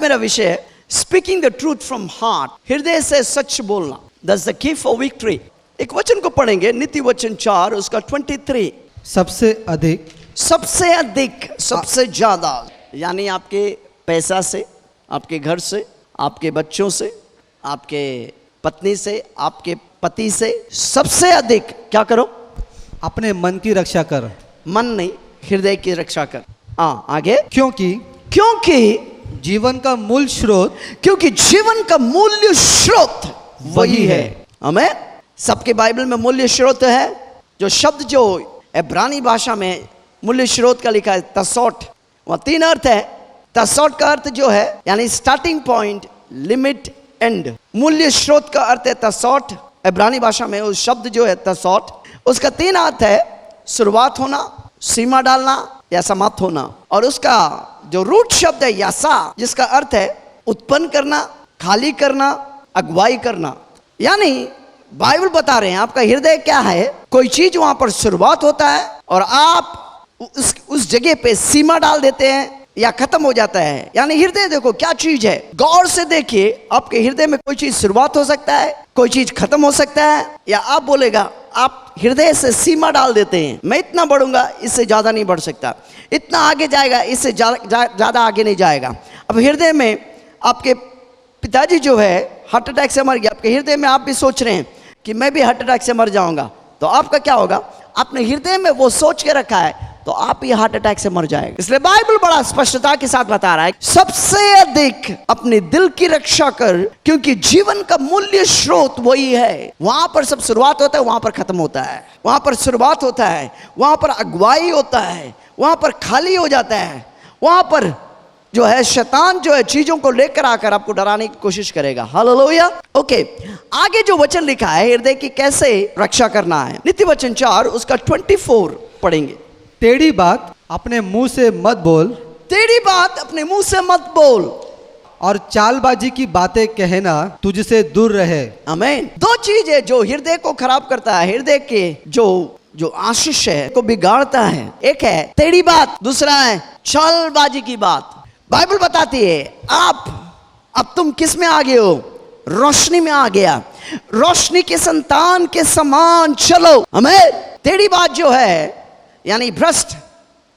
मेरा विषय है speaking the truth from heart, हृदय से सच बोलना। That's the key for victory. एक वचन को पढ़ेंगे, नीति वचन 4 उसका 23। सबसे अधिक, सबसे अधिक, सबसे ज्यादा, यानी आपके पैसा से, आपके घर से, आपके बच्चों से, आपके पत्नी से, आपके पति से सबसे अधिक क्या करो? अपने मन की रक्षा कर। मन नहीं, हृदय की रक्षा कर। आगे, क्योंकि जीवन का मूल स्रोत, क्योंकि जीवन का मूल्य स्रोत वही है। हमें सबके बाइबल में मूल्य स्रोत है। जो शब्द जो इब्रानी भाषा में मूल्य स्रोत का लिखा है तसोट, वह 3 अर्थ है। तसोट का अर्थ जो है यानी स्टार्टिंग पॉइंट, लिमिट, एंड। मूल्य स्रोत का अर्थ है तसोट। इब्रानी भाषा में उस शब्द जो है तसोट, उसका 3 अर्थ है, शुरुआत होना, सीमा डालना या समाप्त होना। और उसका जो रूट शब्द है यासा, जिसका अर्थ है उत्पन्न करना, खाली करना, अगुवाई करना। यानी बाइबल बता रहे हैं आपका हृदय क्या है, कोई चीज वहां पर शुरुआत होता है और आप उस जगह पे सीमा डाल देते हैं या खत्म हो जाता है। यानी हृदय देखो क्या चीज है, गौर से देखिए। आपके हृदय में कोई चीज शुरुआत हो सकता है, कोई चीज खत्म हो सकता है, या आप बोलेगा आप हृदय से सीमा डाल देते हैं, मैं इतना बढ़ूंगा, इससे ज्यादा नहीं बढ़ सकता, इतना आगे जाएगा, इससे ज्यादा आगे नहीं जाएगा। अब हृदय में आपके पिताजी जो है हार्ट अटैक से मर गया, आपके हृदय में आप भी सोच रहे हैं कि मैं भी हार्ट अटैक से मर जाऊंगा, तो आपका क्या होगा? आपने हृदय में वो सोच के रखा है, तो आप ही हार्ट अटैक से मर जाएंगे। इसलिए बाइबल बड़ा स्पष्टता के साथ बता रहा है, सबसे अधिक अपने दिल की रक्षा कर, क्योंकि जीवन का मूल्य स्रोत वही है। वहां पर सब शुरुआत होता है, वहां पर खत्म होता है, वहां पर शुरुआत होता है, वहां पर अगुवाई होता है, वहां पर खाली हो जाता है, वहां पर जो है शैतान जो है चीजों को लेकर आकर आपको डराने की कोशिश करेगा। हालेलुया। ओके, आगे जो वचन लिखा है हृदय की कैसे रक्षा करना है, नीति वचन 4 उसका 24 पढ़ेंगे। टेढ़ी बात अपने मुंह से मत बोल, टेढ़ी बात अपने मुंह से मत बोल, और चालबाजी की बातें कहना तुझसे दूर रहे। आमीन। 2 चीज है जो हृदय को खराब करता है, हृदय के जो आशीष है को बिगाड़ता है। एक है टेढ़ी बात, दूसरा है चालबाजी की बात। बाइबल बताती है अब तुम किस में आ गए हो? रोशनी में आ गया, रोशनी के संतान के समान चलो। हमें टेढ़ी बात जो है यानी भ्रष्ट,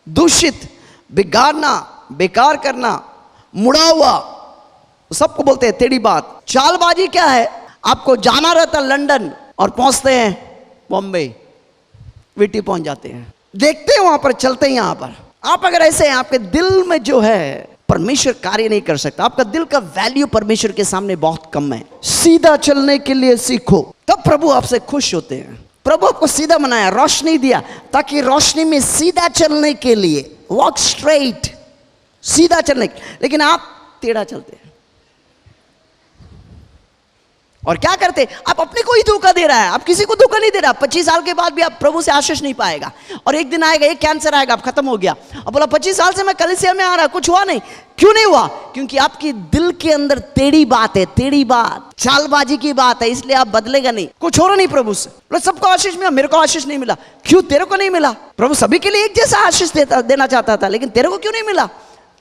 दूषित, बिगाड़ना, बेकार करना, मुड़ा हुआ, सबको बोलते हैं टेढ़ी बात। चालबाजी क्या है? आपको जाना रहता लंदन और पहुंचते हैं बॉम्बे, वीटी पहुंच जाते हैं, देखते हैं वहां पर, चलते हैं यहां पर। आप अगर ऐसे हैं, आपके दिल में जो है परमेश्वर कार्य नहीं कर सकता, आपका दिल का वैल्यू परमेश्वर के सामने बहुत कम है। सीधा चलने के लिए सीखो, तब प्रभु आपसे खुश होते हैं। प्रभु आपको सीधा बनाया, रोशनी दिया, ताकि रोशनी में सीधा चलने के लिए, वॉक स्ट्रेट, सीधा चलने, लेकिन आप टेढ़ा चलते हैं। और क्या करते? आप अपने को ही धोखा दे रहा है, आप किसी को धोखा नहीं दे रहा। 25 साल के बाद भी आप प्रभु से आशीष नहीं पाएगा, और एक दिन आएगा, एक कैंसर आएगा, आप खत्म हो गया। अब बोला 25 साल से मैं कलीसिया में आ रहा, कुछ हुआ नहीं। क्यों नहीं हुआ? क्योंकि आपकी दिल के अंदर टेढ़ी बात है, टेढ़ी बात, चालबाजी की बात है, इसलिए आप बदलेगा नहीं। कुछ हो रहा नहीं प्रभु से। बोला सबको आशीष मिला, मेरे को आशीष नहीं मिला। क्यों? तेरे को नहीं मिला। प्रभु सभी के लिए एक जैसा आशीष देना चाहता था, लेकिन तेरे को क्यों नहीं मिला?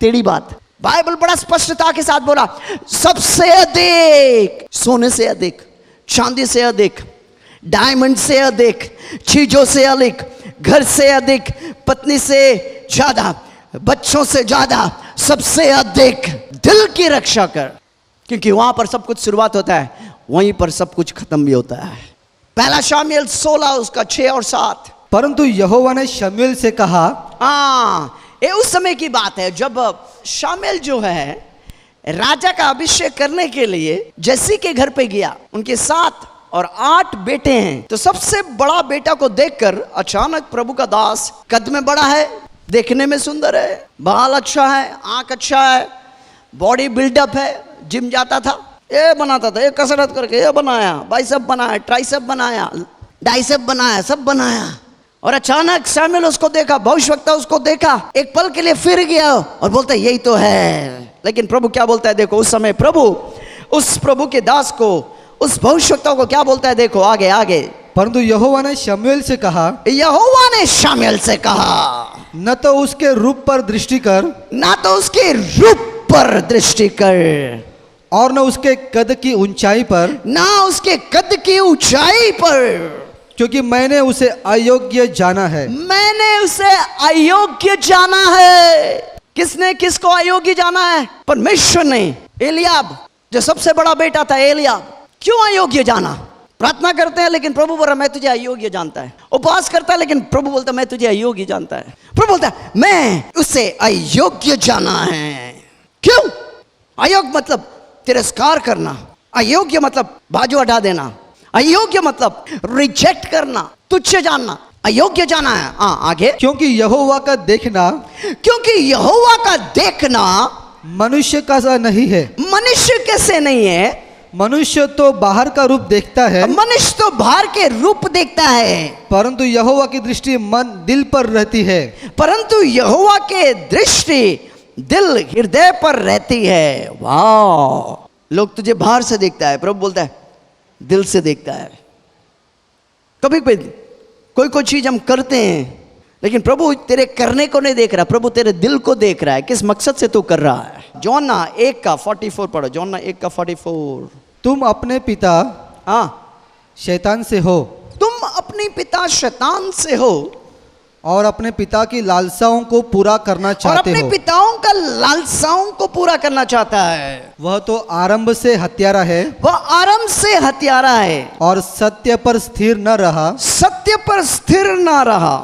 टेढ़ी बात। बाइबल बड़ा स्पष्टता के साथ बोला, सबसे अधिक, सोने से अधिक, चांदी से अधिक, डायमंड से अधिक, चीजों से अधिक, घर से अधिक, पत्नी से ज्यादा, बच्चों से ज्यादा, सबसे अधिक दिल की रक्षा कर, क्योंकि वहां पर सब कुछ शुरुआत होता है, वहीं पर सब कुछ खत्म भी होता है। पहला शामुएल 16 उसका 6 और 7। परंतु यहोवा ने शमूएल से कहा, ये उस समय की बात है जब शामुएल जो है राजा का अभिषेक करने के लिए जैसी के घर पे गया। उनके 7 और 8 बेटे हैं, तो सबसे बड़ा बेटा को देखकर अचानक प्रभु का दास, कद में बड़ा है, देखने में सुंदर है, बाल अच्छा है, आंख अच्छा है, बॉडी बिल्डअप है, जिम जाता था, ये बनाता था, ये कसरत करके ये बनाया, बाइसेप बनाया, ट्राइसेप बनाया, डाइसेप बनाया, सब बनाया। और अचानक शामुएल उसको देखा, भविष्यवक्ता उसको देखा, एक पल के लिए फिर गया और बोलता यही तो है। लेकिन प्रभु क्या बोलता है? देखो उस समय प्रभु उस प्रभु के दास को, उस भविष्यवक्ता को क्या बोलता है? देखो आगे आगे। परंतु यहोवा ने शमूएल से कहा, यहोवा ने शामुएल से कहा, न तो उसके रूप पर दृष्टि कर, ना तो उसके रूप ऊपर दृष्टि कर, और न उसके कद की ऊंचाई पर, ना उसके कद की ऊंचाई पर, क्योंकि मैंने उसे अयोग्य जाना है। मैंने उसे अयोग्य जाना है। किसने किसको अयोग्य जाना है? परमेश्वर ने। एलियाब जो सबसे बड़ा बेटा था, एलियाब क्यों अयोग्य जाना? प्रार्थना करते हैं लेकिन प्रभु बोला मैं तुझे अयोग्य जानता है। उपवास करता है लेकिन प्रभु बोलता मैं तुझे अयोग्य जानता है। प्रभु बोलता है मैं उसे अयोग्य जाना है। क्यों? अयोग्य मतलब तिरस्कार करना, अयोग्य मतलब बाजू हटा देना, अयोग्य मतलब रिजेक्ट करना, तुच्छ जानना, अयोग्य जाना है। हाँ आगे। क्योंकि यहोवा का देखना, क्योंकि यहोवा का देखना मनुष्य का सा नहीं है। मनुष्य कैसे नहीं है? मनुष्य तो बाहर का रूप देखता है, मनुष्य तो बाहर के रूप देखता है, परंतु यहोवा की दृष्टि मन दिल पर रहती है। परंतु यहोवा के दृष्टि दिल हृदय पर रहती है। वाह! लोग तुझे बाहर से देखता है, प्रभु बोलता है दिल से देखता है। कभी कोई कोई चीज हम करते हैं लेकिन प्रभु तेरे करने को नहीं देख रहा, प्रभु तेरे दिल को देख रहा है। किस मकसद से तू कर रहा है? जोना 1:44 पढ़ो। जोना 1:44। तुम अपने पिता हाँ, शैतान से हो, तुम अपने पिता शैतान से हो और अपने पिता की लालसाओं को पूरा करना और चाहते अपने हो। पिताओं का लालसाओं को पूरा करना चाहता है। वह तो आरंभ से हत्यारा है वह आरंभ से हत्यारा है और सत्य पर स्थिर न रहा, सत्य पर स्थिर ना रहा,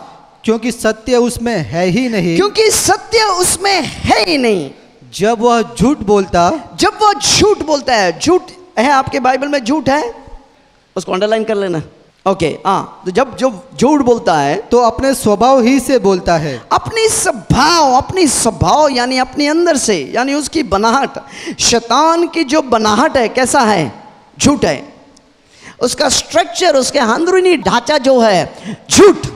क्योंकि सत्य उसमें है ही नहीं। क्योंकि सत्य उसमें है ही नहीं। जब वह झूठ बोलता, जब वह झूठ बोलता है, झूठ है आपके बाइबल में, झूठ है, उसको अंडरलाइन कर लेना। ओके हाँ, तो जब जो झूठ बोलता है तो अपने स्वभाव ही से बोलता है। अपनी स्वभाव यानी अपने अंदर से, यानी उसकी बनाहट, शैतान की जो बनाहट है कैसा है? झूठ है। उसका स्ट्रक्चर, उसके अंदरूनी ढांचा जो है झूठ।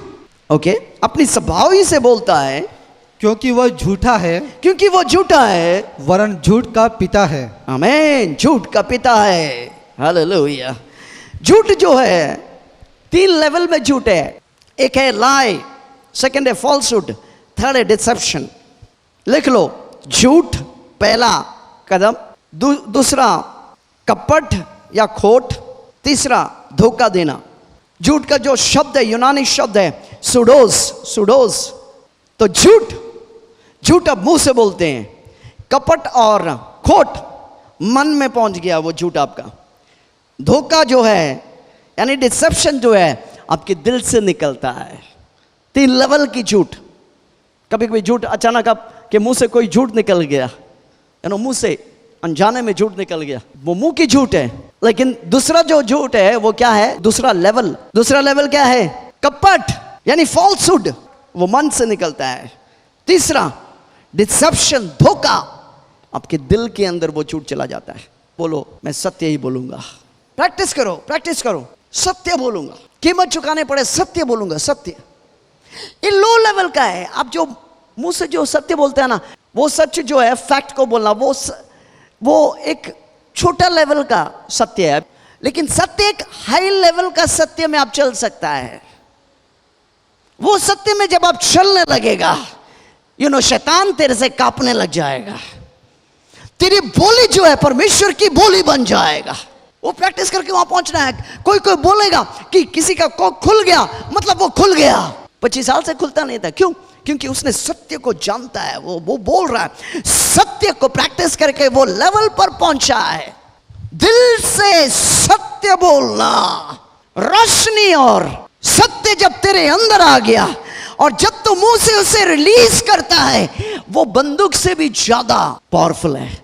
ओके, अपनी स्वभाव ही से बोलता है क्योंकि वह झूठा है, क्योंकि वो झूठा है, वरन झूठ का पिता है। आमीन, झूठ का पिता है। हालेलुया। झूठ जो है 3 लेवल में झूठ है। एक है लाई, सेकंड है फॉल्सहुड, थर्ड है डिसेप्शन। लिख लो, झूठ पहला कदम, दूसरा कपट या खोट, तीसरा धोखा देना। झूठ का जो शब्द है, यूनानी शब्द है सुडोस। तो झूठ अब मुंह से बोलते हैं। कपट और खोट मन में पहुंच गया वो झूठ आपका। धोखा जो है यानी डिसेप्शन जो है आपके दिल से निकलता है। 3 लेवल की झूठ। कभी कभी झूठ अचानक आपके मुंह से कोई झूठ निकल गया, यानी मुंह से अनजाने में झूठ निकल गया, वो मुंह की झूठ है। लेकिन दूसरा जो झूठ है वो क्या है? दूसरा लेवल क्या है? कपट यानी फॉल्सहुड, वो मन से निकलता है। तीसरा डिसेप्शन, धोखा, आपके दिल के अंदर वो झूठ चला जाता है। बोलो मैं सत्य ही बोलूंगा। प्रैक्टिस करो, सत्य बोलूंगा, कीमत चुकाने पड़े सत्य बोलूंगा। सत्य ये लो लेवल का है। आप जो मुंह से जो सत्य बोलते हैं ना, वो सच जो है, फैक्ट को बोलना, वो एक छोटा लेवल का सत्य है। लेकिन सत्य एक हाई लेवल का सत्य में आप चल सकता है। वो सत्य में जब आप चलने लगेगा, शैतान तेरे से कांपने लग जाएगा। तेरी बोली जो है परमेश्वर की बोली बन जाएगा। वो प्रैक्टिस करके वहां पहुंचना है। कोई बोलेगा कि किसी का कोख खुल गया, मतलब वो खुल गया। 25 साल से खुलता नहीं था। क्यों? क्योंकि उसने सत्य को जानता है। वो बोल रहा है, सत्य को प्रैक्टिस करके वो लेवल पर पहुंचा है। दिल से सत्य बोलना, रोशनी और सत्य जब तेरे अंदर आ गया और जब तू मुंह से उसे रिलीज करता है, वो बंदूक से भी ज्यादा पावरफुल है,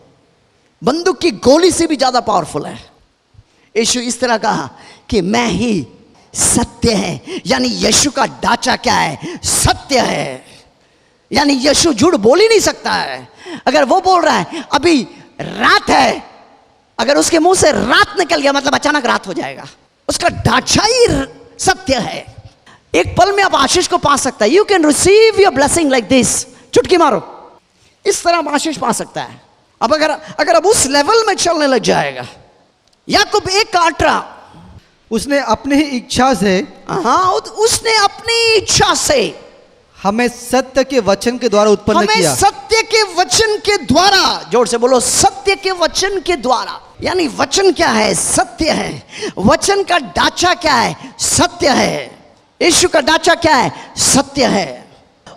बंदूक की गोली से भी ज्यादा पावरफुल है। यीशु इस तरह कहा कि मैं ही सत्य है, यानी यीशु का ढांचा क्या है? सत्य है। यानी यीशु झूठ बोल ही नहीं सकता है। अगर वो बोल रहा है अभी रात है, अगर उसके मुंह से रात निकल गया मतलब अचानक रात हो जाएगा। उसका ढांचा ही सत्य है। एक पल में आप आशीष को पा सकता है। You can receive your blessing like this. चुटकी मारो, इस तरह आप आशीष पा सकता है। अब अगर अब उस लेवल में चलने लग जाएगा। याकूब 1:18, उसने अपनी ही इच्छा से, हाँ, उसने अपनी इच्छा से हमें सत्य के वचन के द्वारा उत्पन्न किया। हमें सत्य के वचन के द्वारा, जोर से बोलो, सत्य के वचन के द्वारा। यानी वचन क्या है? सत्य है। वचन का ढांचा क्या है? सत्य है। यीशु का ढांचा क्या है? सत्य है।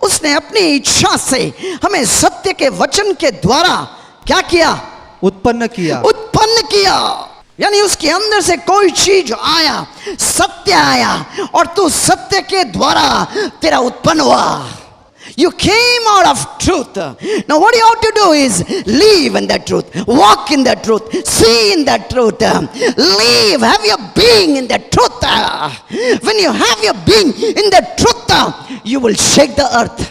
उसने अपनी इच्छा से हमें सत्य के वचन के द्वारा क्या किया? उत्पन्न किया। उत्पन्न किया। यानी उसके अंदर से कोई चीज आया, सत्य आया, और तू सत्य के द्वारा तेरा उत्पन्न हुआ। You came out of truth. Now what you ought to do is live in that truth, walk in that truth, see in that truth, live, have your being in that truth. When you have your being in that truth, you will shake the earth.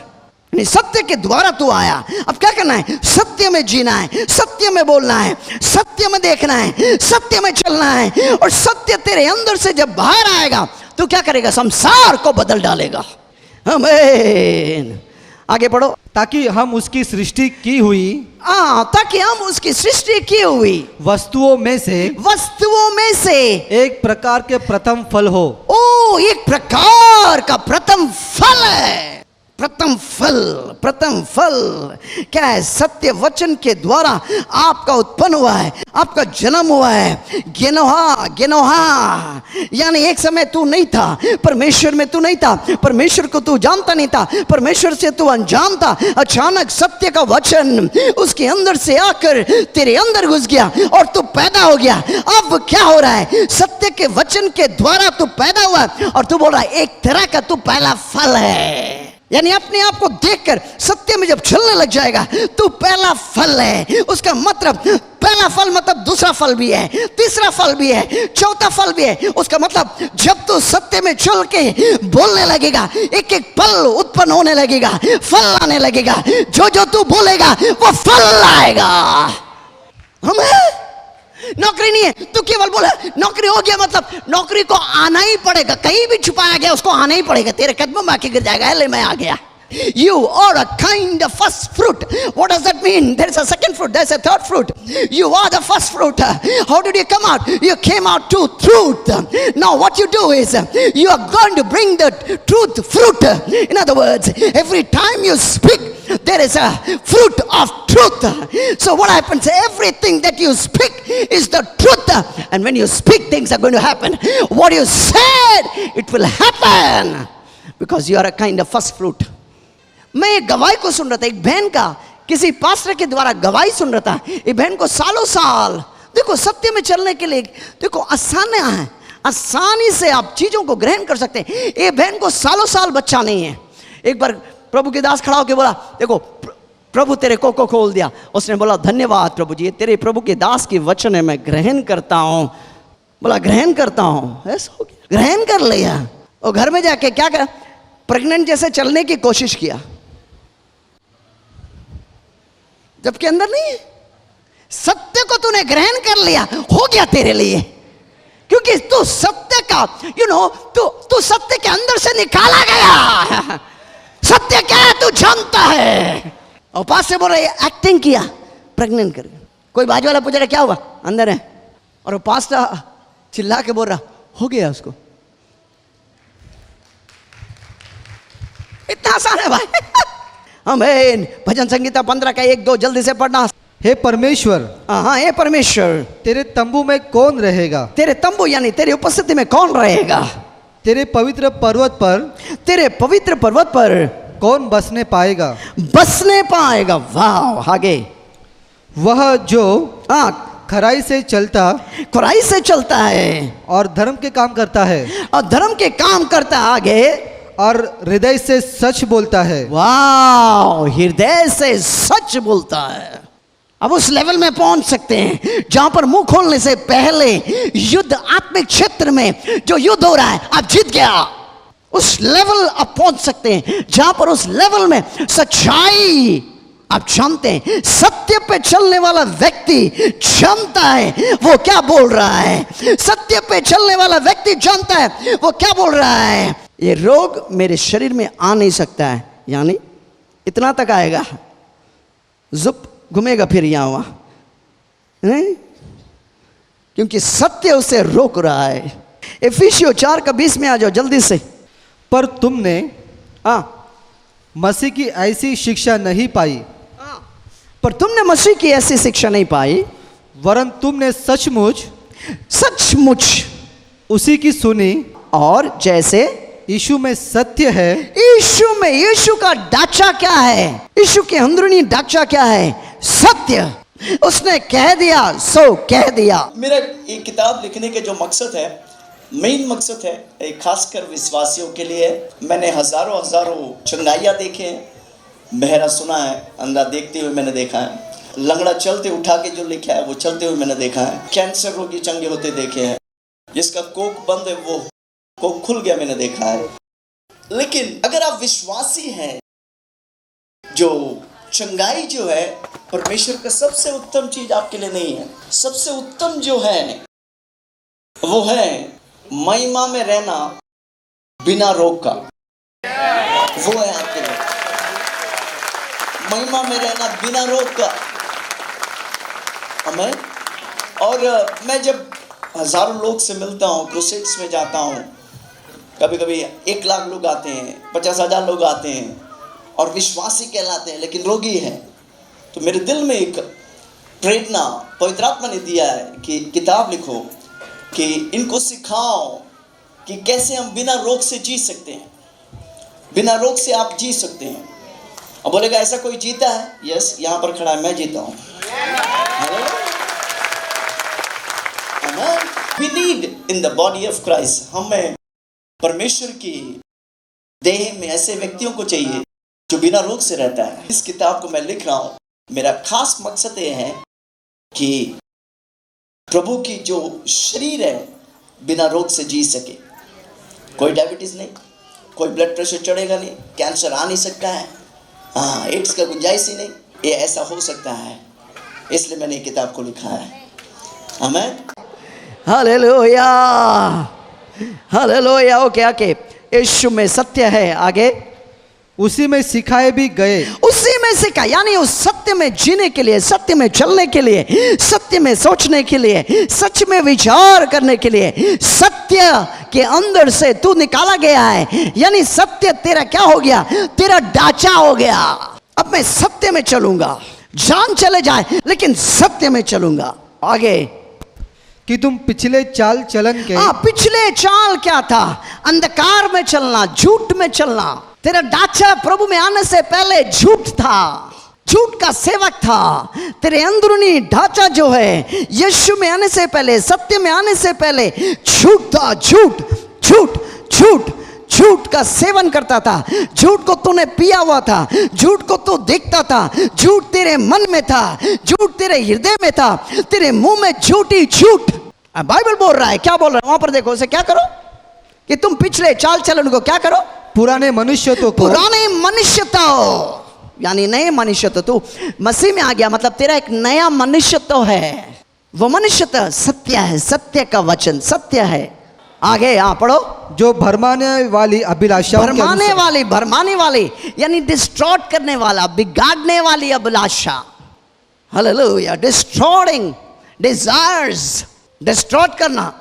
नहीं, सत्य के द्वारा तू आया। अब क्या करना है? सत्य में जीना है, सत्य में बोलना है, सत्य में देखना है, सत्य में चलना है। और सत्य तेरे अंदर से जब बाहर आएगा तो क्या करेगा? संसार को बदल डालेगा। आमीन। आगे पढ़ो। ताकि हम उसकी सृष्टि की हुई, ताकि हम उसकी सृष्टि की हुई वस्तुओं में से एक प्रकार के प्रथम फल हो। ओ, एक प्रकार का प्रथम फल है। प्रथम फल, प्रथम फल क्या है? सत्य वचन के द्वारा आपका उत्पन्न हुआ है, आपका जन्म हुआ है। गेनोहा, गेनोहा, यानी एक समय तू नहीं था, परमेश्वर में तू नहीं था, परमेश्वर को तू जानता नहीं था, परमेश्वर से तू अनजान था। अचानक सत्य का वचन उसके अंदर से आकर तेरे अंदर घुस गया और तू पैदा हो गया। अब क्या हो रहा है? सत्य के वचन के द्वारा तू पैदा हुआ और तू बोल रहा है एक तरह का तू पहला फल है। यानी अपने आप को देखकर सत्य में जब चलने लग जाएगा तो पहला फल है। उसका मतलब पहला फल मतलब दूसरा फल भी है, तीसरा फल भी है, चौथा फल भी है। उसका मतलब जब तू सत्य में चल के बोलने लगेगा, एक एक फल उत्पन्न होने लगेगा, फल आने लगेगा। जो जो तू बोलेगा वो फल आएगा। हमें नौकरी नहीं है, तू केवल बोला नौकरी हो गया, मतलब नौकरी को आना ही पड़ेगा। कहीं भी छुपाया गया उसको आना ही पड़ेगा, तेरे कदमों में आके गिर जाएगा। ले मैं आ गया। You are a kind of first fruit. What does that mean? There is a second fruit, there is a third fruit. You are the first fruit. How did you come out? You came out to truth. Now what you do is you are going to bring the truth fruit. In other words, every time you speak there is a fruit of truth. So what happens? Everything that you speak is the truth, and when you speak things are going to happen. What you said, it will happen because you are a kind of first fruit. मैं एक गवाही को सुन रहा था, एक बहन का किसी पास्टर के द्वारा गवाही सुन रहा था। ये बहन को सालों साल देखो सत्य में चलने के लिए देखो आसान है, आसानी से आप चीजों को ग्रहण कर सकते हैं। ये बहन को सालों साल बच्चा नहीं है। एक बार प्रभु के दास खड़ा होकर बोला, देखो प्रभु तेरे को खोल दिया। उसने बोला धन्यवाद प्रभु जी, तेरे प्रभु के दास की वचन है, मैं ग्रहण करता हूँ। बोला ग्रहण करता हूँ, ऐसा हो गया, ग्रहण कर लिया। और घर में जाके क्या कर, प्रेग्नेंट जैसे चलने की कोशिश किया, जबकि अंदर नहीं है। सत्य को तूने ग्रहण कर लिया, हो गया तेरे लिए, क्योंकि तू सत्य का तू सत्य के अंदर से निकाला गया। सत्य क्या है तू जानता है। और पास से बोल रहा है एक्टिंग किया, प्रेग्नेंट कर। कोई बाजू वाला पूछ रहा क्या हुआ, अंदर है। और पास चिल्ला के बोल रहा हो गया उसको। इतना आसान है भाई। आमीन। भजन संगीता 15 का 1-2 जल्दी से पढ़ना। हे परमेश्वर, हाँ हे परमेश्वर, तेरे तंबू में कौन रहेगा? तेरे तंबू यानी तेरी उपस्थिति में कौन रहेगा? तेरे पवित्र पर्वत पर कौन बसने पाएगा? बसने पाएगा। वाह। आगे वह जो खराई से चलता है और धर्म के काम करता है, आगे और हृदय से सच बोलता है। वाह, हृदय से सच बोलता है। अब उस लेवल में पहुंच सकते हैं जहां पर मुंह खोलने से पहले युद्ध, आत्मिक क्षेत्र में जो युद्ध हो रहा है आप जीत गया। उस लेवल आप पहुंच सकते हैं जहां पर उस लेवल में सच्चाई आप जानते हैं। सत्य पे चलने वाला व्यक्ति जानता है वो क्या बोल रहा है। सत्य पे चलने वाला व्यक्ति जानता है वो क्या बोल रहा है। ये रोग मेरे शरीर में आ नहीं सकता है, यानी इतना तक आएगा, जुप घूमेगा फिर यहाँ वहाँ, क्योंकि सत्य उसे रोक रहा है। इफिसियों 4:20 में आ जाओ जल्दी से। पर तुमने मसीह की ऐसी शिक्षा नहीं पाई। पर तुमने मसीह की ऐसी शिक्षा नहीं पाई, वरन तुमने सचमुच सचमुच उसी की सुनी, और जैसे यीशु में सत्य है, यीशु में, यीशु का ढांचा क्या है, यीशु के अंदरूनी ढांचा क्या है? सत्य। उसने कह दिया सो कह दिया। मेरा ये किताब लिखने के जो मकसद है, मेन मकसद है, एक खासकर विश्वासियों के लिए। मैंने हजारों चंगाइयाँ देखे हैं, बहरा सुना है, अंधा देखते हुए मैंने देखा है, लंगड़ा चलते उठा के जो लिखा है वो चलते हुए मैंने देखा है, कैंसर रोगी चंगे होते देखे हैं, जिसका कोक बंद है वो कोक खुल गया मैंने देखा है। लेकिन अगर आप विश्वासी हैं, जो चंगाई जो है परमेश्वर का सबसे उत्तम चीज आपके लिए नहीं है। सबसे उत्तम जो है वो है महिमा में रहना बिना रोग का, वो है आपके लिए महिमा में रहना बिना रोग का। हमें और मैं जब हजारों लोग से मिलता हूँ, क्रूसेड्स में जाता हूँ, कभी कभी 1 लाख लोग आते हैं, 50,000 लोग आते हैं और विश्वासी कहलाते हैं लेकिन रोगी हैं, तो मेरे दिल में एक प्रेरणा पवित्र आत्मा ने दिया है कि किताब लिखो, कि इनको सिखाओ कि कैसे हम बिना रोग से जी सकते हैं, बिना रोग से आप जी सकते हैं। अब बोलेगा ऐसा कोई जीता है? यस, यहाँ पर खड़ा है, मैं जीता हूँ। We need in the body of Christ, हमें परमेश्वर की देह में ऐसे व्यक्तियों को चाहिए जो बिना रोग से रहता है। इस किताब को मैं लिख रहा हूँ, मेरा खास मकसद ये है कि प्रभु की जो शरीर है बिना रोग से जी सके। कोई डायबिटीज नहीं, कोई ब्लड प्रेशर चढ़ेगा नहीं, कैंसर आ नहीं सकता है, हाँ एड्स का गुंजाइश ही नहीं, ये ऐसा हो सकता है। इसलिए मैंने ये किताब को लिखा है। आमीन, हालेलुया, हालेलुया। ओके आके यीशु में सत्य है, आगे उसी में सिखाए भी गए, उसी में सिखा, यानी उस सत्य में जीने के लिए, सत्य में चलने के लिए, सत्य में सोचने के लिए, सच में विचार करने के लिए, सत्य के अंदर से तू निकाला गया है। यानी सत्य तेरा क्या हो गया? तेरा ढांचा हो गया। अब मैं सत्य में चलूंगा, जान चले जाए लेकिन सत्य में चलूंगा। आगे कि तुम पिछले चाल चलन के, पिछले चाल क्या था? अंधकार में चलना, झूठ में चलना। तेरा ढांचा प्रभु में आने से पहले झूठ था, झूठ का सेवक था। तेरे अंदरूनी ढांचा जो है यीशु में आने से पहले, सत्य में आने से पहले झूठ था। झूठ झूठ झूठ झूठ का सेवन करता था, झूठ को तूने पिया हुआ था, झूठ को तू देखता था, झूठ तेरे मन में था, झूठ तेरे हृदय में था, तेरे मुंह में झूठी झूठ। बाइबल बोल रहा है, क्या बोल रहा है वहां पर देखो, उसे क्या करो कि तुम पिछले चाल चलन को क्या करो? पुराने मनुष्यत्व को, पुराने मनुष्यत्व, यानी नए मनुष्यत्व। तू मसीह में आ गया मतलब तेरा एक नया मनुष्यत्व है। वो मनुष्यत्व सत्य है, सत्य का वचन सत्य है। आगे यहाँ पढ़ो, जो भरमाने वाली अभिलाषा, भरमाने वाली यानी डिस्ट्रॉट करने वाला, बिगाड़ने वाली अभिलाषा। हालेलुया, डिस्ट्रॉइंग डिजायर्स, डिस्ट्रॉट करना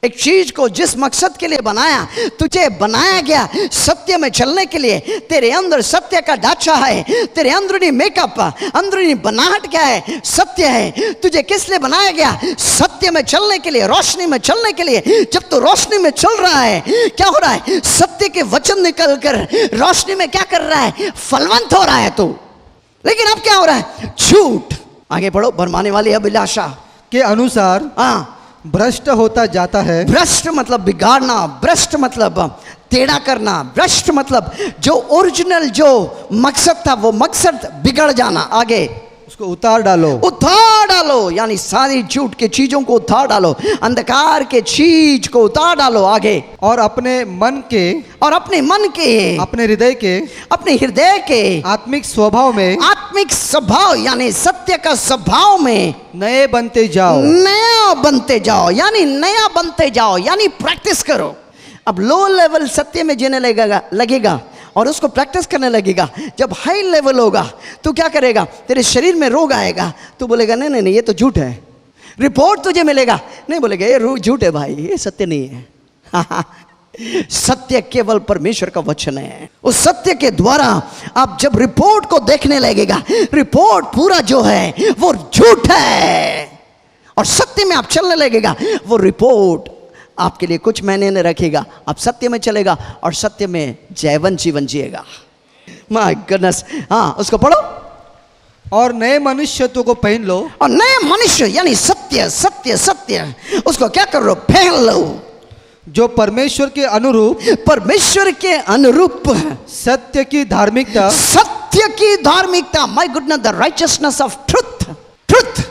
एक चीज को जिस मकसद के लिए बनाया, तुझे बनाया गया सत्य में चलने के लिए। तेरे अंदर सत्य का ढांचा है, तेरे अंदरूनी मेकअप, अंदरूनी बनाहट क्या है? सत्य है। तुझे किस लिए बनाया गया? सत्य में चलने के लिए, रोशनी में चलने के लिए। जब तू रोशनी में चल रहा है, क्या हो रहा है? सत्य के वचन निकल कर रोशनी में क्या कर रहा है? फलवंत हो रहा है तू। लेकिन अब क्या हो रहा है? झूठ। आगे पढ़ो, भरमाने वाली अभिलाषा के अनुसार भ्रष्ट होता जाता है। भ्रष्ट मतलब बिगाड़ना, भ्रष्ट मतलब टेढ़ा करना, भ्रष्ट मतलब जो ओरिजिनल जो मकसद था वो मकसद बिगड़ जाना। आगे उसको उतार डालो, उतार डालो, यानी सारी झूठ के चीजों को उतार डालो, अंधकार के चीज को उतार डालो। आगे और अपने मन के, अपने हृदय के आत्मिक स्वभाव में, आत्मिक स्वभाव यानी सत्य का स्वभाव में नए बनते जाओ, यानी नया बनते जाओ, यानी प्रैक्टिस करो। अब लो लेवल सत्य में जीने लगेगा और उसको प्रैक्टिस करने लगेगा। जब हाई लेवल होगा तो क्या करेगा? तेरे शरीर में रोग आएगा, तू बोलेगा नहीं नहीं नहीं ये तो झूठ है। रिपोर्ट तुझे मिलेगा, नहीं बोलेगा ये झूठ है भाई, ये सत्य नहीं है। सत्य केवल परमेश्वर का वचन है। उस सत्य के द्वारा आप जब रिपोर्ट को देखने लगेगा, रिपोर्ट पूरा जो है वो झूठ है, और सत्य में आप चलने लगेगा, वो रिपोर्ट आपके लिए कुछ मायने न रखेगा। आप सत्य में चलेगा और सत्य में जयवंत जीवन जिएगा। My goodness. हाँ, उसको पढ़ो। और नए मनुष्यत्व को पहन लो। और नए मनुष्य यानी सत्य सत्य सत्य, उसको क्या कर लो? पहन लो, जो परमेश्वर के अनुरूप, परमेश्वर के अनुरूप सत्य की धार्मिकता, सत्य की धार्मिकता। My goodness, the righteousness of truth. Truth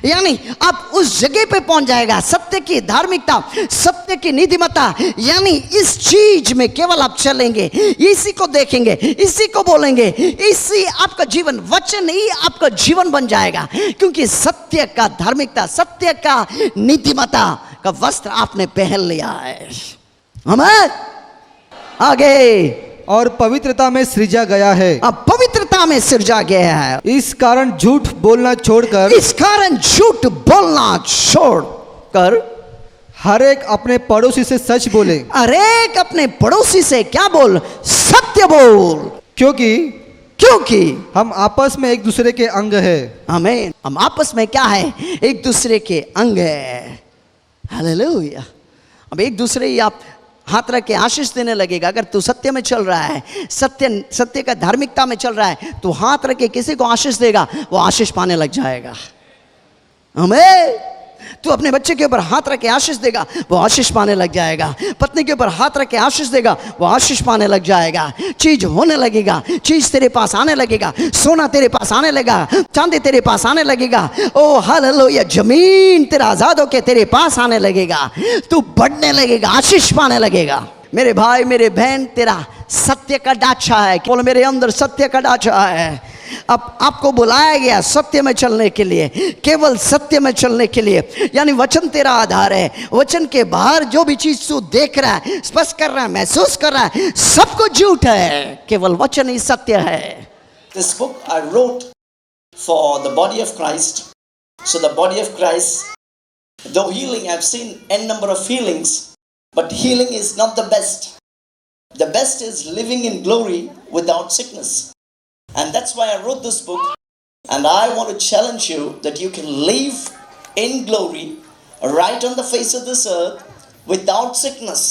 यानी आप उस जगह पे पहुंच जाएगा, सत्य की धार्मिकता, सत्य की नीतिमत्ता, यानी इस चीज में केवल आप चलेंगे, इसी को देखेंगे, इसी को बोलेंगे, इसी आपका जीवन, वचन ही आपका जीवन बन जाएगा, क्योंकि सत्य का धार्मिकता, सत्य का नीतिमत्ता का वस्त्र आपने पहन लिया है। हमें आगे और पवित्रता में सृजा गया है। अब पवित्रता में सृजा गया है। इस कारण झूठ बोलना छोड़कर, इस कारण झूठ बोलना छोड़कर हर एक अपने पड़ोसी से सच बोले। हर एक अपने पड़ोसी से क्या बोल? सत्य बोल। क्योंकि हम आपस में एक दूसरे के अंग है। आमीन। हम आपस में क्या है? एक दूसरे के अंग है। हालेलुया। अब एक दूसरे ही आप हाथ रख के आशीष देने लगेगा। अगर तू सत्य में चल रहा है, सत्य का धार्मिकता में चल रहा है, तो हाथ रख के किसी को आशीष देगा, वो आशीष पाने लग जाएगा। हमें तू अपने बच्चे के ऊपर हाथ रख के आशीष देगा, वो आशीष पाने लग जाएगा। पत्नी के ऊपर हाथ रख के आशीष देगा, वो आशीष पाने लग जाएगा। चीज होने लगेगा, चीज तेरे पास आने लगेगा, सोना तेरे पास आने लगेगा, चांदी तेरे पास आने लगेगा। ओ हालेलुया, जमीन तेरा आजाद होके तेरे पास आने लगेगा, तू बढ़ने लगेगा, आशीष पाने लगेगा। मेरे भाई, मेरे बहन, तेरा सत्य का ढांचा है। बोलो, मेरे अंदर सत्य का ढांचा है। अब आपको बुलाया गया सत्य में चलने के लिए, केवल सत्य में चलने के लिए, यानी वचन तेरा आधार है। वचन के बाहर जो भी चीज तू देख रहा है, स्पर्श कर रहा है, महसूस कर रहा है, सब कुछ झूठ है, केवल वचन ही सत्य है। This book I wrote for the body of Christ. So the body of Christ, though healing, I've seen n number of healings, but healing is not the best. The best is living in glory without sickness. And that's why I wrote this book. And I want to challenge you that you can live in glory right on the face of this earth without sickness.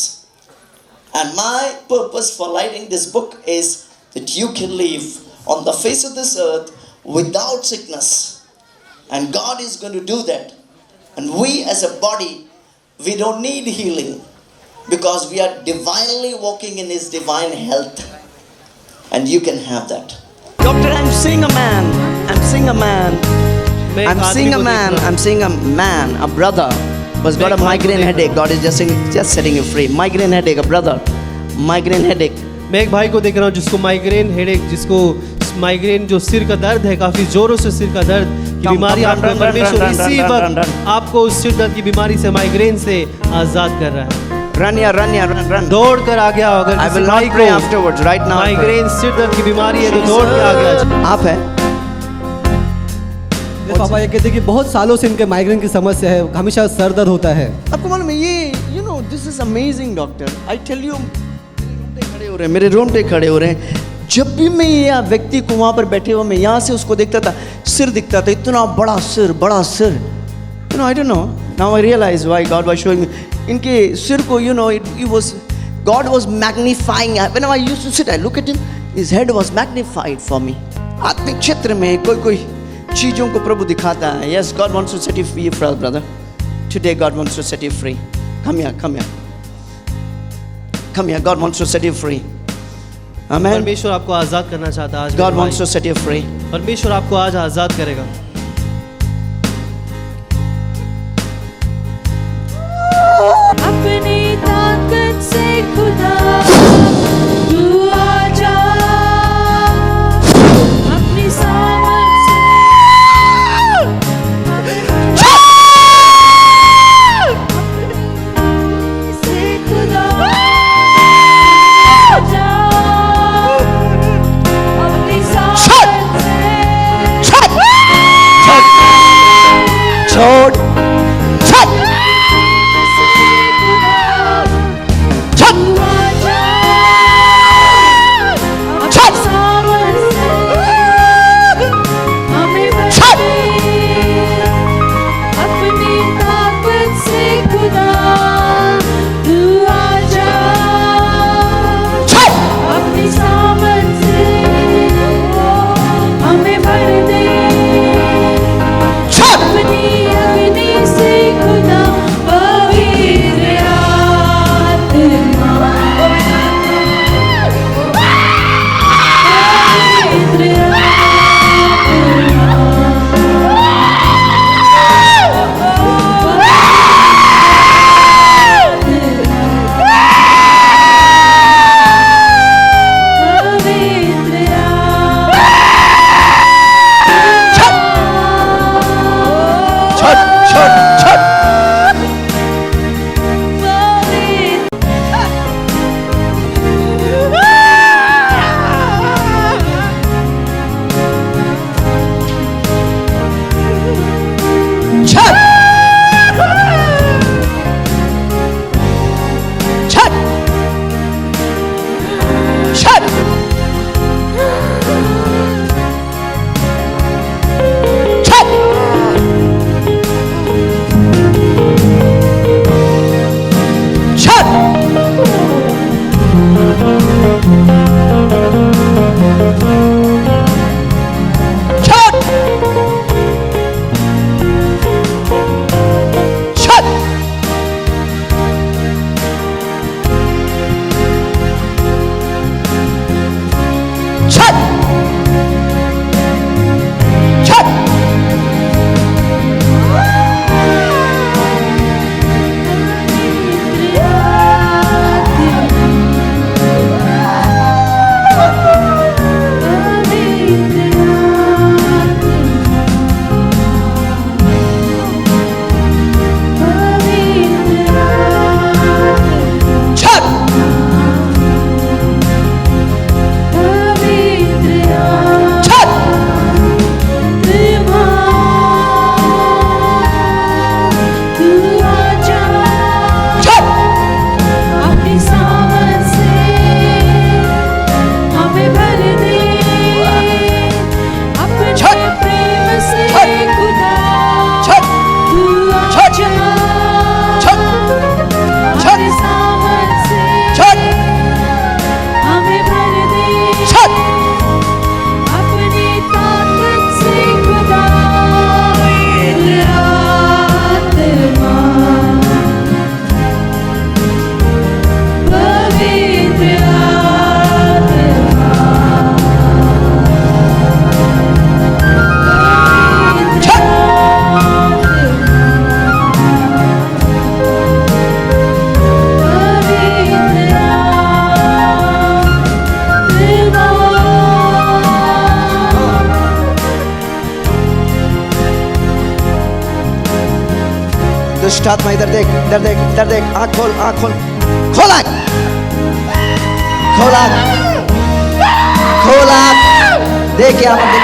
And my purpose for writing this book is that you can live on the face of this earth without sickness. And God is going to do that. And we as a body, we don't need healing, because we are divinely walking in His divine health. And you can have that. Doctor, I'm seeing a man. I'm seeing a man. I'm seeing a man, a brother who's got a migraine headache. God is just setting you free. Migraine headache, a brother. Migraine headache. मैं एक भाई को देख रहा हूँ जिसको migraine headache, जिसको migraine जो सिर का दर्द है, काफी जोरों से सिर का दर्द की बीमारी, आपको परमेश्वर इसी वक्त आपको उस सिर दर्द की बीमारी से, माइग्रेन से आजाद कर रहा है। Run. दौड़ कर आ गया। अगर I will not pray afterwards. Right now. Migraine सिर दर्द की बीमारी है तो दौड़ के आ गया। आप है? पापा ये कहते हैं कि बहुत सालों से इनके माइग्रेन की समस्या है, हमेशा सर दर्द होता है। आपको मालूम है ये, this is amazing doctor. I tell you, मेरे रोंगटे खड़े हो रहे हैं। जब भी मैं ये व्यक्ति को वहां पर बैठे हुए, मैं यहाँ से उसको देखता था, सिर दिखता था, इतना बड़ा सिर। I don't know, now I realise why God was showing me. इनके सिर को God was magnifying. Whenever I used to sit, I look at him, his head was magnified for me. आत्मिक क्षेत्र में कोई चीजों को प्रभु दिखाता है। Yes, God wants to set you free, brother. Today God wants to set you free. Come here. God wants to set you free. Amen. परमेश्वर आपको आजाद करना चाहता है आज। God wants to set you free. परमेश्वर आपको आज आजाद करेगा। अपनी ताकत से खुदा तू आजा, अपनी सामर्थ से खुदा आजा, अपनी सामर्थ से छोड़ दुष्ट आत्मा इधर देख, इधर देख, इधर देख, आँख खोल, आँख खोल, खोल आँख, खोल आँख, खोल आँख, देख यहाँ पर देख,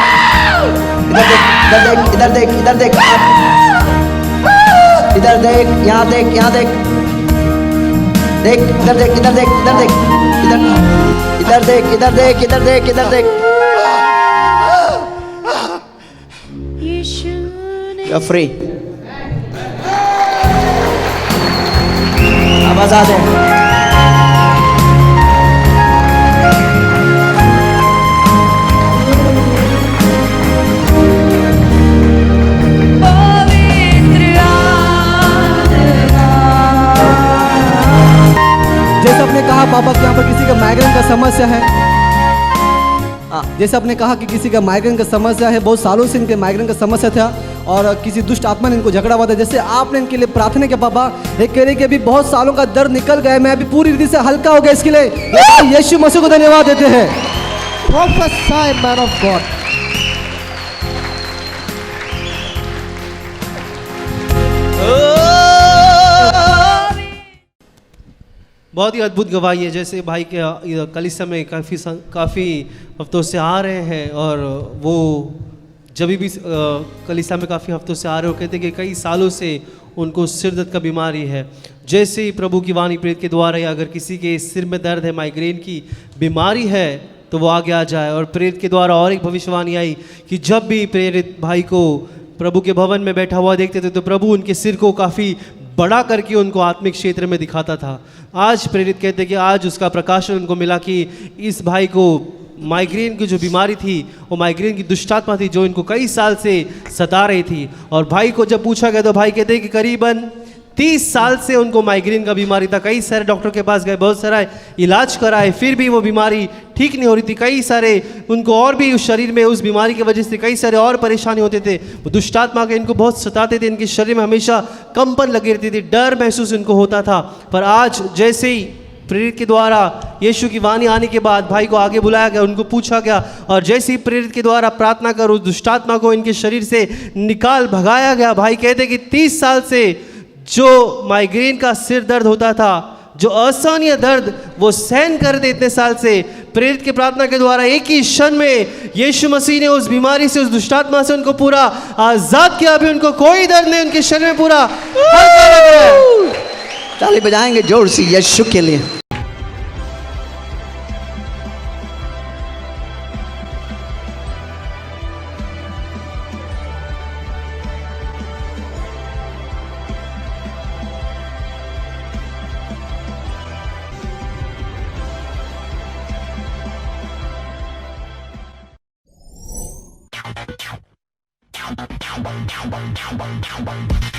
इधर देख, इधर देख, इधर देख, इधर देख, यहाँ देख, यहाँ देख, देख, इधर देख, इधर देख, इधर देख, इधर देख, इधर देख, इधर देख, इधर देख, यीशु ने You're free. अब आजाद है। पवित्र आत्मा जैसे आपने कहा पापा कि यहाँ पर किसी का माइग्रेन का समस्या है, जैसे आपने कहा कि किसी का माइग्रेन का समस्या है, बहुत सालों से इनके माइग्रेन का समस्या था और किसी दुष्ट आत्मा ने इनको झगड़ा हुआ था। जैसे आपने इनके लिए प्रार्थना किया पापा, ये कह रहे कि अभी बहुत सालों का दर्द निकल गया, मैं अभी पूरी रीति से हल्का हो गया। इसके लिए यीशु मसीह को धन्यवाद देते हैं। Prophesy, man of God. बहुत ही अद्भुत गवाही है। जैसे भाई के कलीसिया में काफ़ी हफ्तों से आ रहे हैं और वो जब भी कलीसिया में काफ़ी हफ्तों से आ रहे हो, कहते कि कई सालों से उनको सिर दर्द का बीमारी है। जैसे ही प्रभु की वाणी प्रेरित के द्वारा या अगर किसी के सिर में दर्द है, माइग्रेन की बीमारी है, तो वो आगे आ जाए। और प्रेरित के द्वारा और एक भविष्यवाणी आई कि जब भी प्रेरित भाई को प्रभु के भवन में बैठा हुआ देखते थे तो प्रभु उनके सिर को काफ़ी बड़ा करके उनको आत्मिक क्षेत्र में दिखाता था। आज प्रेरित कहते कि आज उसका प्रकाशन उनको मिला कि इस भाई को माइग्रेन की जो बीमारी थी, वो माइग्रेन की दुष्टात्मा थी जो इनको कई साल से सता रही थी। और भाई को जब पूछा गया तो भाई कहते कि करीबन 30 साल से उनको माइग्रेन का बीमारी था। कई सारे डॉक्टर के पास गए, बहुत सारा इलाज कराए, फिर भी वो बीमारी ठीक नहीं हो रही थी। कई सारे उनको और भी उस शरीर में उस बीमारी की वजह से कई सारे और परेशानी होते थे। वो दुष्टात्मा के इनको बहुत सताते थे, इनके शरीर में हमेशा कंपन लगी रहती थी, डर महसूस इनको होता था। पर आज जैसे ही प्रेरित के द्वारा यीशु की वाणी आने के बाद भाई को आगे बुलाया गया, उनको पूछा गया और जैसे ही प्रेरित के द्वारा प्रार्थना कर उस दुष्टात्मा को इनके शरीर से निकाल भगाया गया। भाई कहते कि 30 साल से जो माइग्रेन का सिर दर्द होता था, जो असहनीय दर्द वो सहन कर रहे इतने साल से, प्रेरित के प्रार्थना के द्वारा एक ही क्षण में यीशु मसीह ने उस बीमारी से, उस दुष्टात्मा से उनको पूरा आजाद किया। अभी उनको कोई दर्द नहीं, उनके शरीर में पूरा हल्का लग रहा है। ताली बजाएंगे जोर से यीशु के लिए। Bye.